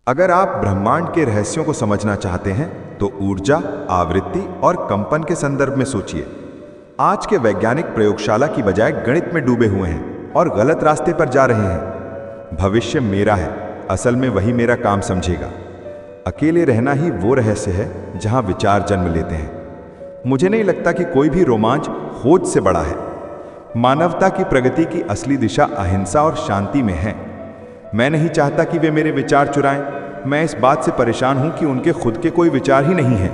अगर आप ब्रह्मांड के रहस्यों को समझना चाहते हैं तो ऊर्जा, आवृत्ति और कंपन के संदर्भ में सोचिए। आज के वैज्ञानिक प्रयोगशाला की बजाय गणित में डूबे हुए हैं और गलत रास्ते पर जा रहे हैं। भविष्य मेरा है, असल में वही मेरा काम समझेगा। अकेले रहना ही वो रहस्य है जहां विचार जन्म लेते हैं। मुझे नहीं लगता कि कोई भी रोमांच खोज से बड़ा है। मानवता की प्रगति की असली दिशा अहिंसा और शांति में है। मैं नहीं चाहता कि वे मेरे विचार चुराएं। मैं इस बात से परेशान हूं कि उनके खुद के कोई विचार ही नहीं हैं।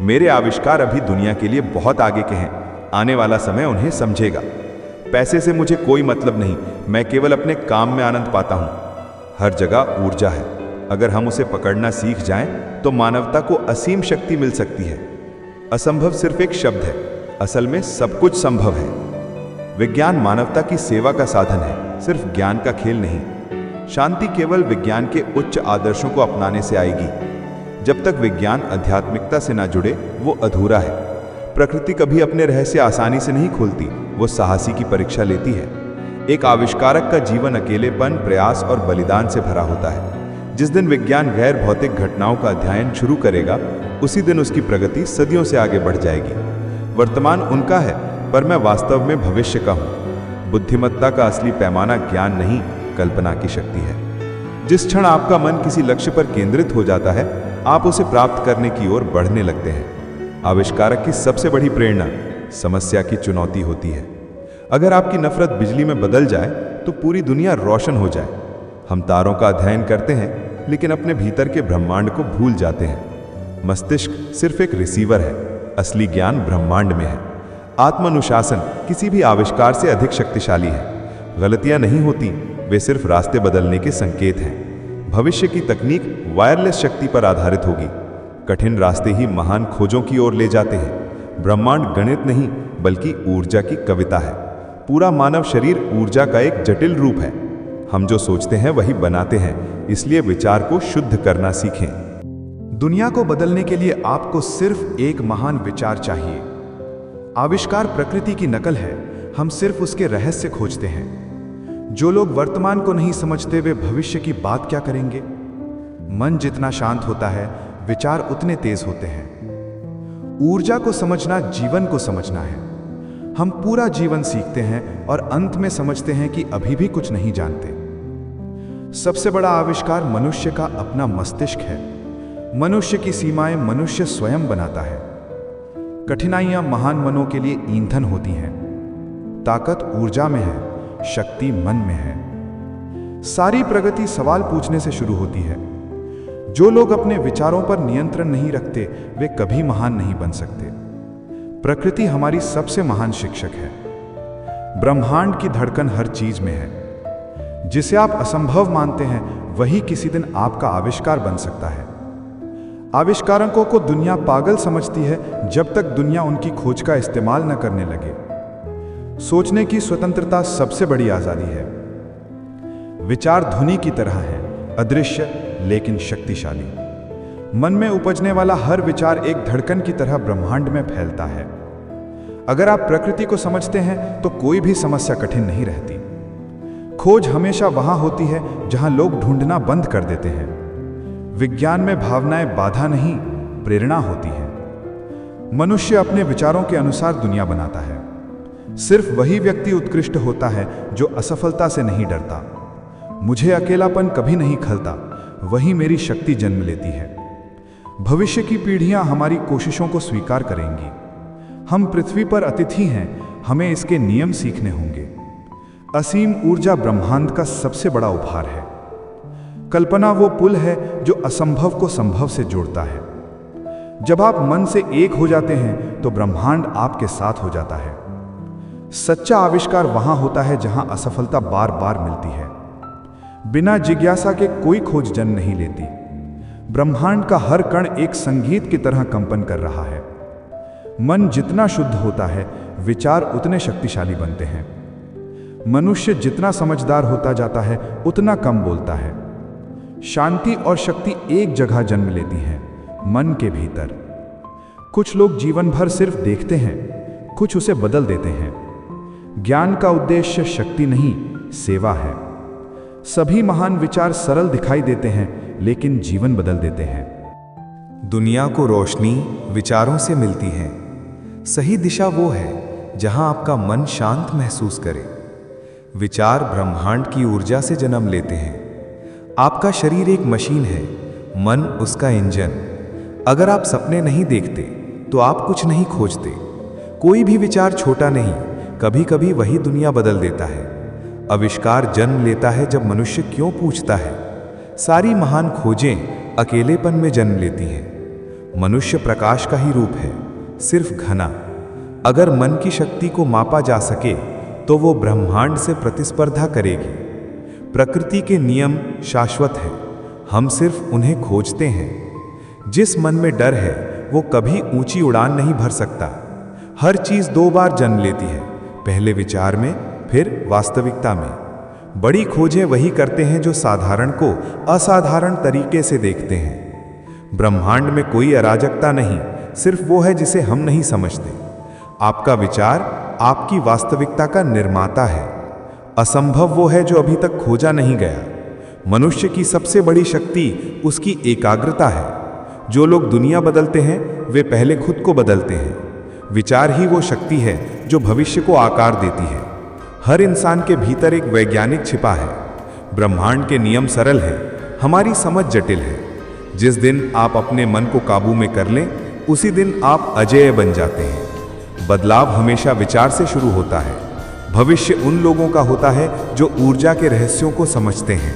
मेरे आविष्कार अभी दुनिया के लिए बहुत आगे के हैं। आने वाला समय उन्हें समझेगा। पैसे से मुझे कोई मतलब नहीं, मैं केवल अपने काम में आनंद पाता हूं। हर जगह ऊर्जा है। अगर हम उसे पकड़ना सीख जाएं तो मानवता को असीम शक्ति मिल सकती है। असंभव सिर्फ एक शब्द है, असल में सब कुछ संभव है। विज्ञान मानवता की सेवा का साधन है, सिर्फ ज्ञान का खेल नहीं। शांति केवल विज्ञान के उच्च आदर्शों को अपनाने से आएगी। जब तक विज्ञान आध्यात्मिकता से ना जुड़े वो अधूरा है। प्रकृति कभी अपने रहस्य आसानी से नहीं खोलती, वो साहसी की परीक्षा लेती है। एक आविष्कारक का जीवन अकेलेपन, प्रयास और बलिदान से भरा होता है। जिस दिन विज्ञान गैर भौतिक घटनाओं का अध्ययन शुरू करेगा, उसी दिन उसकी प्रगति सदियों से आगे बढ़ जाएगी। वर्तमान उनका है, पर मैं वास्तव में भविष्य का हूं। बुद्धिमत्ता का असली पैमाना ज्ञान नहीं, कल्पना की शक्ति है। जिस क्षण आपका मन किसी लक्ष्य पर केंद्रित हो जाता है, आप उसे प्राप्त करने की ओर बढ़ने लगते हैं। आविष्कारक की सबसे बड़ी प्रेरणा समस्या की चुनौती होती है। अगर आपकी नफरत बिजली में बदल जाए तो पूरी दुनिया रोशन हो जाए। हम तारों का अध्ययन करते हैं, लेकिन अपने भीतर के ब्रह्मांड को भूल जाते हैं। मस्तिष्क सिर्फ एक रिसीवर है, असली ज्ञान ब्रह्मांड में है। आत्मानुशासन किसी भी आविष्कार से अधिक शक्तिशाली है। गलतियां नहीं होती, वे सिर्फ रास्ते बदलने के संकेत हैं। भविष्य की तकनीक वायरलेस शक्ति पर आधारित होगी। कठिन रास्ते ही महान खोजों की ओर ले जाते हैं। ब्रह्मांड गणित नहीं, बल्कि ऊर्जा की कविता है। पूरा मानव शरीर ऊर्जा का एक जटिल रूप है। हम जो सोचते हैं वही बनाते हैं, इसलिए विचार को शुद्ध करना सीखें। दुनिया को बदलने के लिए आपको सिर्फ एक महान विचार चाहिए। आविष्कार प्रकृति की नकल है, हम सिर्फ उसके रहस्य खोजते हैं। जो लोग वर्तमान को नहीं समझते, वे भविष्य की बात क्या करेंगे? मन जितना शांत होता है, विचार उतने तेज होते हैं। ऊर्जा को समझना जीवन को समझना है। हम पूरा जीवन सीखते हैं और अंत में समझते हैं कि अभी भी कुछ नहीं जानते। सबसे बड़ा आविष्कार मनुष्य का अपना मस्तिष्क है। मनुष्य की सीमाएं मनुष्य स्वयं बनाता है। कठिनाइयां महान मनों के लिए ईंधन होती हैं। ताकत ऊर्जा में है, शक्ति मन में है। सारी प्रगति सवाल पूछने से शुरू होती है। जो लोग अपने विचारों पर नियंत्रण नहीं रखते, वे कभी महान नहीं बन सकते। प्रकृति हमारी सबसे महान शिक्षक है। ब्रह्मांड की धड़कन हर चीज में है। जिसे आप असंभव मानते हैं, वही किसी दिन आपका आविष्कार बन सकता है। आविष्कारकों को दुनिया पागल समझती है जब तक दुनिया उनकी खोज का इस्तेमाल न करने लगे। सोचने की स्वतंत्रता सबसे बड़ी आजादी है। विचार ध्वनि की तरह है, अदृश्य लेकिन शक्तिशाली। मन में उपजने वाला हर विचार एक धड़कन की तरह ब्रह्मांड में फैलता है। अगर आप प्रकृति को समझते हैं तो कोई भी समस्या कठिन नहीं रहती। खोज हमेशा वहां होती है जहां लोग ढूंढना बंद कर देते हैं। विज्ञान में भावनाएं बाधा नहीं, प्रेरणा होती है। मनुष्य अपने विचारों के अनुसार दुनिया बनाता है। सिर्फ वही व्यक्ति उत्कृष्ट होता है जो असफलता से नहीं डरता। मुझे अकेलापन कभी नहीं खलता, वही मेरी शक्ति जन्म लेती है। भविष्य की पीढ़ियां हमारी कोशिशों को स्वीकार करेंगी। हम पृथ्वी पर अतिथि हैं, हमें इसके नियम सीखने होंगे। असीम ऊर्जा ब्रह्मांड का सबसे बड़ा उपहार है। कल्पना वो पुल है जो असंभव को संभव से जोड़ता है। जब आप मन से एक हो जाते हैं तो ब्रह्मांड आपके साथ हो जाता है। सच्चा आविष्कार वहां होता है जहां असफलता बार बार मिलती है। बिना जिज्ञासा के कोई खोज जन्म नहीं लेती। ब्रह्मांड का हर कण एक संगीत की तरह कंपन कर रहा है। मन जितना शुद्ध होता है, विचार उतने शक्तिशाली बनते हैं। मनुष्य जितना समझदार होता जाता है, उतना कम बोलता है। शांति और शक्ति एक जगह जन्म लेती हैं, मन के भीतर। कुछ लोग जीवन भर सिर्फ देखते हैं, कुछ उसे बदल देते हैं। ज्ञान का उद्देश्य शक्ति नहीं, सेवा है। सभी महान विचार सरल दिखाई देते हैं, लेकिन जीवन बदल देते हैं। दुनिया को रोशनी विचारों से मिलती है। सही दिशा वो है जहां आपका मन शांत महसूस करे। विचार ब्रह्मांड की ऊर्जा से जन्म लेते हैं। आपका शरीर एक मशीन है, मन उसका इंजन। अगर आप सपने नहीं देखते तो आप कुछ नहीं खोजते। कोई भी विचार छोटा नहीं, कभी कभी वही दुनिया बदल देता है। आविष्कार जन्म लेता है जब मनुष्य क्यों पूछता है। सारी महान खोजें अकेलेपन में जन्म लेती हैं। मनुष्य प्रकाश का ही रूप है, सिर्फ घना। अगर मन की शक्ति को मापा जा सके तो वो ब्रह्मांड से प्रतिस्पर्धा करेगी। प्रकृति के नियम शाश्वत है, हम सिर्फ उन्हें खोजते हैं। जिस मन में डर है वो कभी ऊंची उड़ान नहीं भर सकता। हर चीज 2 बार जन्म लेती है, पहले विचार में, फिर वास्तविकता में। बड़ी खोजें वही करते हैं जो साधारण को असाधारण तरीके से देखते हैं। ब्रह्मांड में कोई अराजकता नहीं, सिर्फ वो है जिसे हम नहीं समझते। आपका विचार आपकी वास्तविकता का निर्माता है। असंभव वो है जो अभी तक खोजा नहीं गया। मनुष्य की सबसे बड़ी शक्ति उसकी एकाग्रता है। जो लोग दुनिया बदलते हैं वे पहले खुद को बदलते हैं। विचार ही वो शक्ति है जो भविष्य को आकार देती है। हर इंसान के भीतर एक वैज्ञानिक छिपा है। ब्रह्मांड के नियम सरल है, हमारी समझ जटिल है। जिस दिन आप अपने मन को काबू में कर लें, उसी दिन आप अजेय बन जाते हैं। बदलाव हमेशा विचार से शुरू होता है। भविष्य उन लोगों का होता है जो ऊर्जा के रहस्यों को समझते हैं।